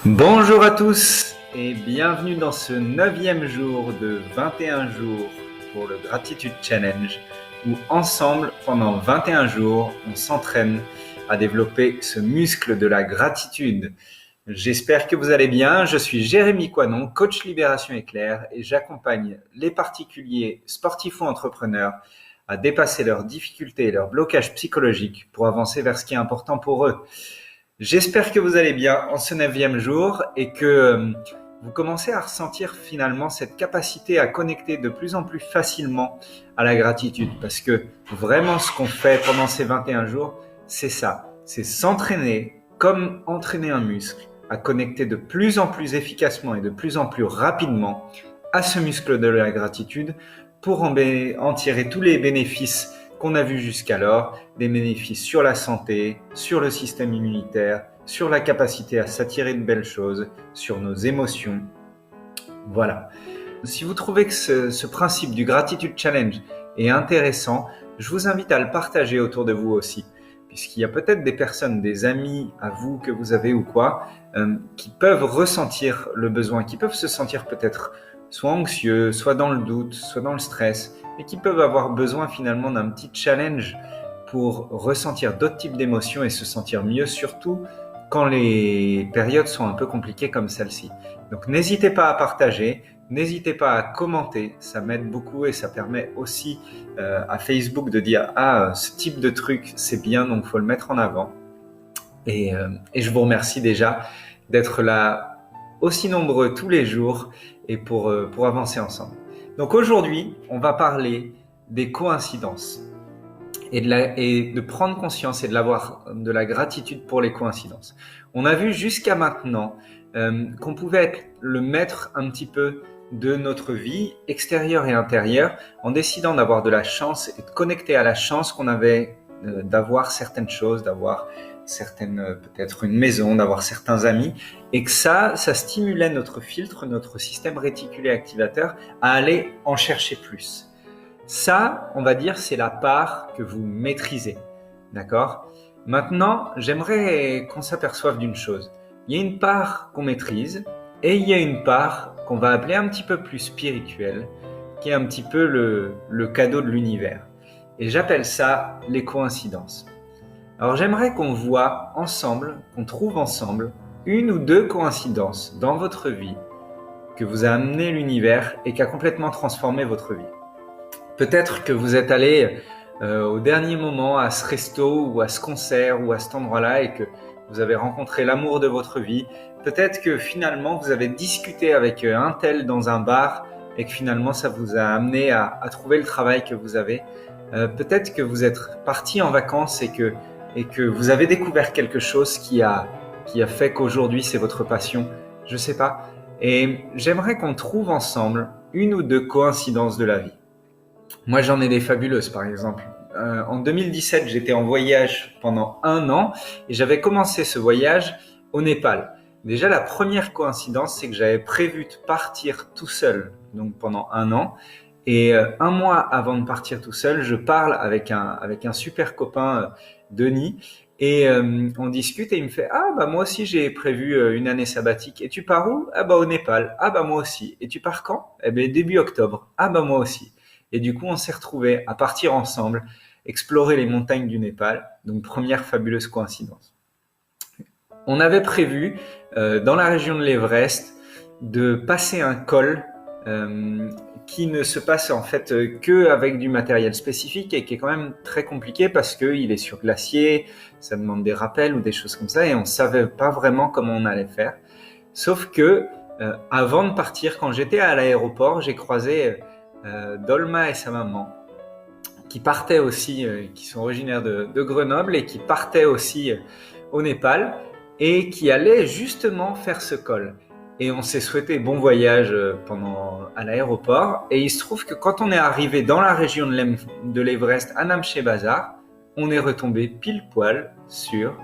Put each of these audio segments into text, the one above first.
Bonjour à tous et bienvenue dans ce 9e jour de 21 jours pour le Gratitude Challenge où ensemble, pendant 21 jours, on s'entraîne à développer ce muscle de la gratitude. J'espère que vous allez bien. Je suis Jérémy Coinon, coach Libération Éclair et j'accompagne les particuliers sportifs ou entrepreneurs à dépasser leurs difficultés et leurs blocages psychologiques pour avancer vers ce qui est important pour eux. J'espère que vous allez bien en ce 9e jour et que vous commencez à ressentir finalement cette capacité à connecter de plus en plus facilement à la gratitude. Parce que vraiment ce qu'on fait pendant ces 21 jours, c'est ça. C'est s'entraîner comme entraîner un muscle, à connecter de plus en plus efficacement et de plus en plus rapidement à ce muscle de la gratitude pour en tirer tous les bénéfices qu'on a vu jusqu'alors, des bénéfices sur la santé, sur le système immunitaire, sur la capacité à s'attirer de belles choses, sur nos émotions. Voilà. Si vous trouvez que ce principe du Gratitude Challenge est intéressant, je vous invite à le partager autour de vous aussi, puisqu'il y a peut-être des personnes, des amis à vous que vous avez ou quoi, qui peuvent ressentir le besoin, qui peuvent se sentir peut-être soit anxieux, soit dans le doute, soit dans le stress, et qui peuvent avoir besoin finalement d'un petit challenge pour ressentir d'autres types d'émotions et se sentir mieux, surtout quand les périodes sont un peu compliquées comme celle-ci. Donc n'hésitez pas à partager, n'hésitez pas à commenter, ça m'aide beaucoup et ça permet aussi à Facebook de dire « Ah, ce type de truc, c'est bien, donc il faut le mettre en avant ». Et je vous remercie déjà d'être là aussi nombreux tous les jours et pour avancer ensemble. Donc aujourd'hui, on va parler des coïncidences et de prendre conscience et d'avoir de la gratitude pour les coïncidences. On a vu jusqu'à maintenant qu'on pouvait être le maître un petit peu de notre vie extérieure et intérieure en décidant d'avoir de la chance et de connecter à la chance qu'on avait d'avoir certaines choses, d'avoir peut-être une maison, d'avoir certains amis, et que ça stimulait notre filtre, notre système réticulé activateur à aller en chercher plus. Ça, on va dire, c'est la part que vous maîtrisez, d'accord ? Maintenant, j'aimerais qu'on s'aperçoive d'une chose. Il y a une part qu'on maîtrise et il y a une part qu'on va appeler un petit peu plus spirituelle, qui est un petit peu le cadeau de l'univers. Et j'appelle ça les coïncidences. Alors j'aimerais qu'on voit ensemble, qu'on trouve ensemble une ou deux coïncidences dans votre vie que vous a amené l'univers et qui a complètement transformé votre vie. Peut-être que vous êtes allé au dernier moment à ce resto ou à ce concert ou à cet endroit-là et que vous avez rencontré l'amour de votre vie. Peut-être que finalement vous avez discuté avec un tel dans un bar et que finalement ça vous a amené à trouver le travail que vous avez. Peut-être que vous êtes parti en vacances et que vous avez découvert quelque chose qui a fait qu'aujourd'hui c'est votre passion. Je sais pas. Et j'aimerais qu'on trouve ensemble une ou deux coïncidences de la vie. Moi, j'en ai des fabuleuses, par exemple. En 2017, j'étais en voyage pendant 1 an et j'avais commencé ce voyage au Népal. Déjà, la première coïncidence, c'est que j'avais prévu de partir tout seul, donc pendant 1 an. Et 1 mois avant de partir tout seul, je parle avec un super copain, Denis, et on discute et il me fait « Ah, bah moi aussi j'ai prévu une année sabbatique. Et tu pars où ? Ah bah au Népal. Ah bah moi aussi. Et tu pars quand ? Eh ben début octobre. Ah bah moi aussi. » Et du coup, on s'est retrouvés à partir ensemble, explorer les montagnes du Népal. Donc, première fabuleuse coïncidence. On avait prévu, dans la région de l'Everest, de passer un col qui ne se passe en fait que avec du matériel spécifique et qui est quand même très compliqué parce qu'il est sur glacier, ça demande des rappels ou des choses comme ça et on savait pas vraiment comment on allait faire. Sauf que avant de partir, quand j'étais à l'aéroport, j'ai croisé Dolma et sa maman, qui partaient aussi, qui sont originaires de Grenoble et qui partaient aussi au Népal et qui allaient justement faire ce col. Et on s'est souhaité bon voyage à l'aéroport. Et il se trouve que quand on est arrivé dans la région de l'Everest, à Namche Bazar, on est retombé pile poil sur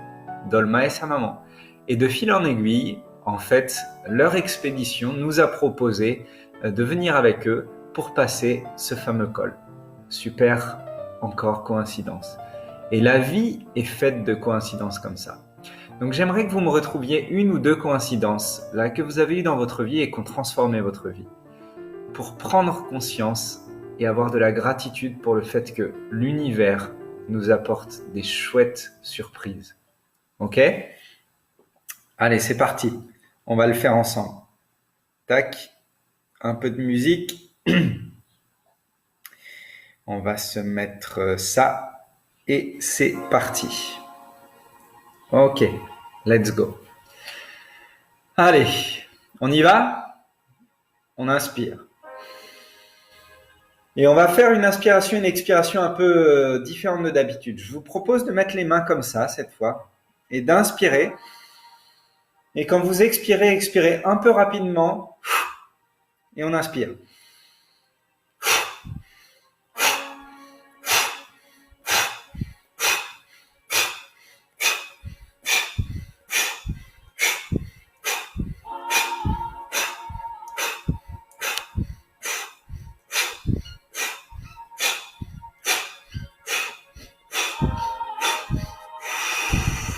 Dolma et sa maman. Et de fil en aiguille, en fait, leur expédition nous a proposé de venir avec eux pour passer ce fameux col. Super, encore coïncidence. Et la vie est faite de coïncidences comme ça. Donc j'aimerais que vous me retrouviez une ou deux coïncidences là que vous avez eues dans votre vie et qui ont transformé votre vie, pour prendre conscience et avoir de la gratitude pour le fait que l'univers nous apporte des chouettes surprises. Ok ? Allez, c'est parti. On va le faire ensemble. Tac, un peu de musique. On va se mettre ça et c'est parti. Ok, let's go. Allez, on y va ? On inspire. Et on va faire une inspiration, une expiration un peu différente de d'habitude. Je vous propose de mettre les mains comme ça cette fois et d'inspirer. Et quand vous expirez, expirez un peu rapidement et on inspire.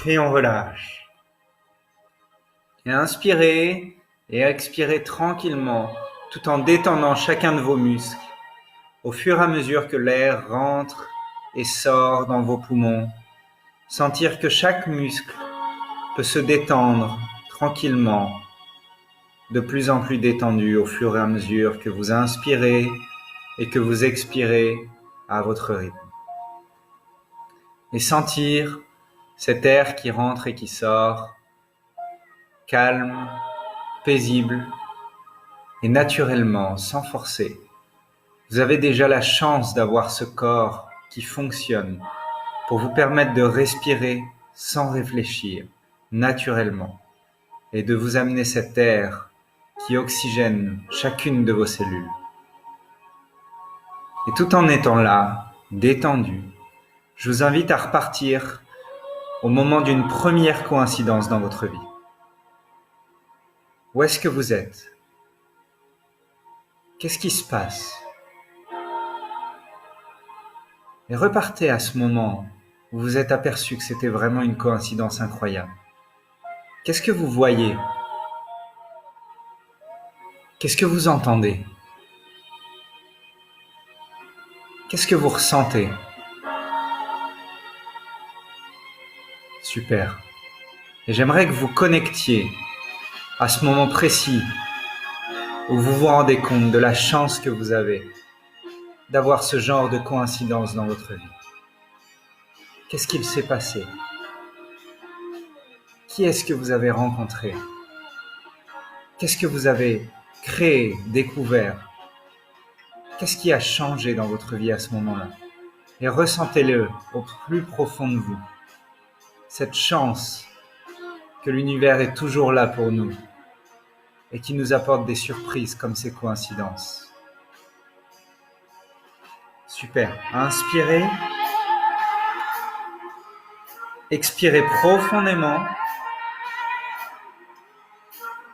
Et on relâche. Et inspirez et expirez tranquillement tout en détendant chacun de vos muscles au fur et à mesure que l'air rentre et sort dans vos poumons. Sentir que chaque muscle peut se détendre tranquillement, de plus en plus détendu au fur et à mesure que vous inspirez et que vous expirez à votre rythme. Et sentir cet air qui rentre et qui sort, calme, paisible et naturellement, sans forcer. Vous avez déjà la chance d'avoir ce corps qui fonctionne pour vous permettre de respirer sans réfléchir, naturellement, et de vous amener cet air qui oxygène chacune de vos cellules. Et tout en étant là, détendu, je vous invite à repartir au moment d'une première coïncidence dans votre vie. Où est-ce que vous êtes ? Qu'est-ce qui se passe ? Et repartez à ce moment où vous vous êtes aperçu que c'était vraiment une coïncidence incroyable. Qu'est-ce que vous voyez ? Qu'est-ce que vous entendez ? Qu'est-ce que vous ressentez ? Super. Et j'aimerais que vous connectiez à ce moment précis où vous vous rendez compte de la chance que vous avez d'avoir ce genre de coïncidence dans votre vie. Qu'est-ce qu'il s'est passé ? Qui est-ce que vous avez rencontré ? Qu'est-ce que vous avez créé, découvert ? Qu'est-ce qui a changé dans votre vie à ce moment-là ? Et ressentez-le au plus profond de vous. Cette chance que l'univers est toujours là pour nous et qui nous apporte des surprises comme ces coïncidences. Super. Inspirez. Expirez profondément.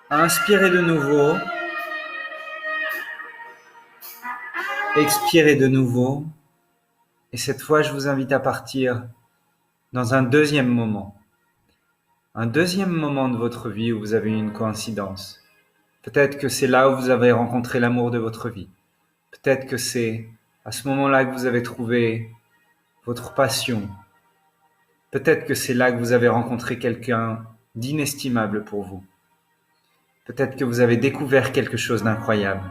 Inspirez de nouveau. Expirez de nouveau. Et cette fois, je vous invite à partir dans un deuxième moment. Un deuxième moment de votre vie où vous avez eu une coïncidence. Peut-être que c'est là où vous avez rencontré l'amour de votre vie. Peut-être que c'est à ce moment-là que vous avez trouvé votre passion. Peut-être que c'est là que vous avez rencontré quelqu'un d'inestimable pour vous. Peut-être que vous avez découvert quelque chose d'incroyable.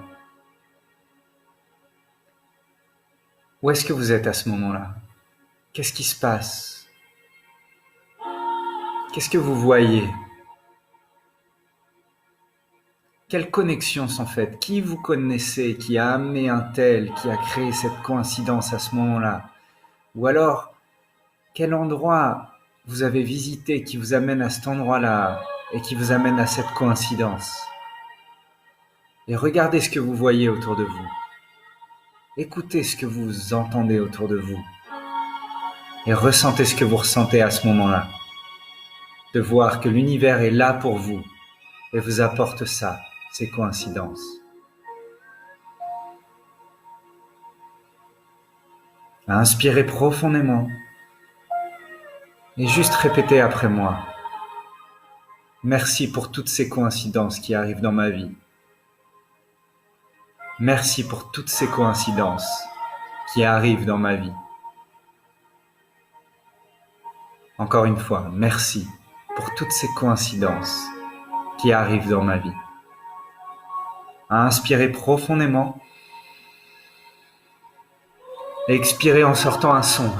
Où est-ce que vous êtes à ce moment-là ? Qu'est-ce qui se passe ? Qu'est-ce que vous voyez ? Quelles connexions sont faites ? Qui vous connaissez qui a amené un tel, qui a créé cette coïncidence à ce moment-là ? Ou alors, quel endroit vous avez visité qui vous amène à cet endroit-là et qui vous amène à cette coïncidence ? Et regardez ce que vous voyez autour de vous. Écoutez ce que vous entendez autour de vous. Et ressentez ce que vous ressentez à ce moment-là. De voir que l'univers est là pour vous et vous apporte ça, ces coïncidences. Inspirez profondément et juste répétez après moi. Merci pour toutes ces coïncidences qui arrivent dans ma vie. Merci pour toutes ces coïncidences qui arrivent dans ma vie. Encore une fois, merci pour toutes ces coïncidences qui arrivent dans ma vie. À inspirer profondément et expirer en sortant un son.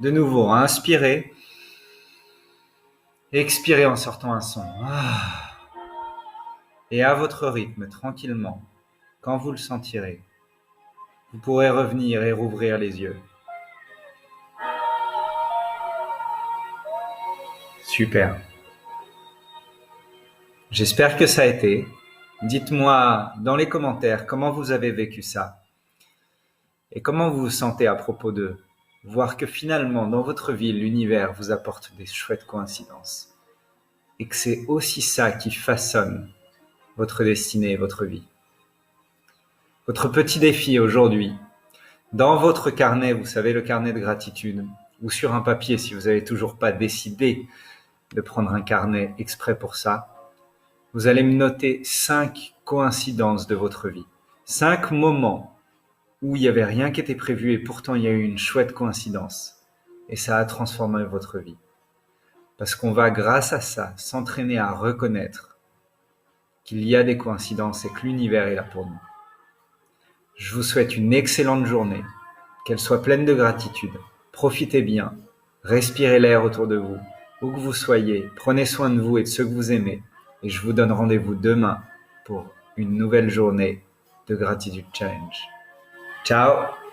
De nouveau, à inspirer et expirer en sortant un son. Et à votre rythme, tranquillement, quand vous le sentirez, vous pourrez revenir et rouvrir les yeux. Super. J'espère que ça a été. Dites-moi dans les commentaires comment vous avez vécu ça et comment vous vous sentez à propos de voir que finalement dans votre vie, l'univers vous apporte des chouettes coïncidences et que c'est aussi ça qui façonne votre destinée et votre vie. Votre petit défi aujourd'hui, dans votre carnet, vous savez, le carnet de gratitude, ou sur un papier si vous n'avez toujours pas décidé de prendre un carnet exprès pour ça, vous allez me noter 5 coïncidences de votre vie. 5 moments où il n'y avait rien qui était prévu et pourtant il y a eu une chouette coïncidence. Et ça a transformé votre vie. Parce qu'on va, grâce à ça, s'entraîner à reconnaître qu'il y a des coïncidences et que l'univers est là pour nous. Je vous souhaite une excellente journée, qu'elle soit pleine de gratitude. Profitez bien, respirez l'air autour de vous, où que vous soyez, prenez soin de vous et de ceux que vous aimez. Et je vous donne rendez-vous demain pour une nouvelle journée de Gratitude Challenge. Ciao!